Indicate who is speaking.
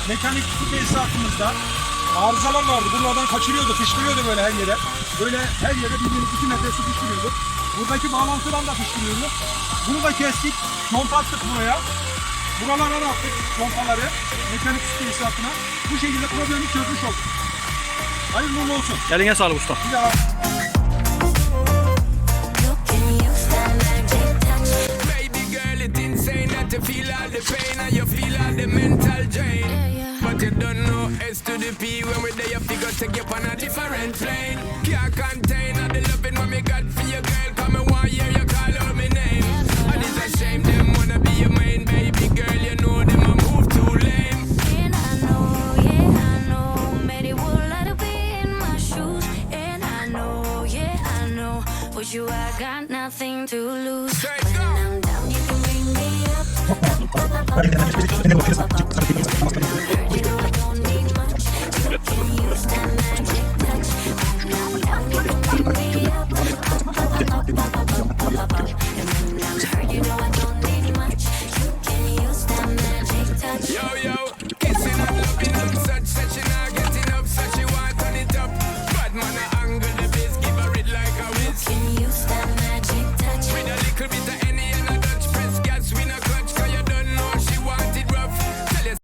Speaker 1: mekanik su tesisatımızda arızalar vardı. Bunlardan kaçırıyordu, fışkırıyordu böyle her yere. Böyle her yere 1-2 metre su fışkırıyordu. Buradaki bağlantıdan da fışkırıyordu. Bunu da kestik, conta attık buraya. Buralara attık contaları mekanik su tesisatına. Bu şekilde problemi çözmüş olduk. Hayırlı uğurlu olsun.
Speaker 2: Eline sağlık usta.
Speaker 1: Bir daha.
Speaker 3: To feel all the pain and you feel all the mental drain. But you don't know S to the P when we're there, you figure take you on a different plane. Can't contain all the loving what me got for your girl. Come and one year you call out my name. And it's a shame them wanna be your main baby girl. You know them a move too lame.
Speaker 4: And I know, yeah I know, many would like to be in my shoes. And I know, yeah I know, for you I got nothing to lose.
Speaker 3: Straight
Speaker 4: When
Speaker 3: go.
Speaker 4: I'm down, you can bring me up. Heard you know I don't need much. You can use that magic touch. When I'm down, you can bring me up. And when I'm hurt, you know I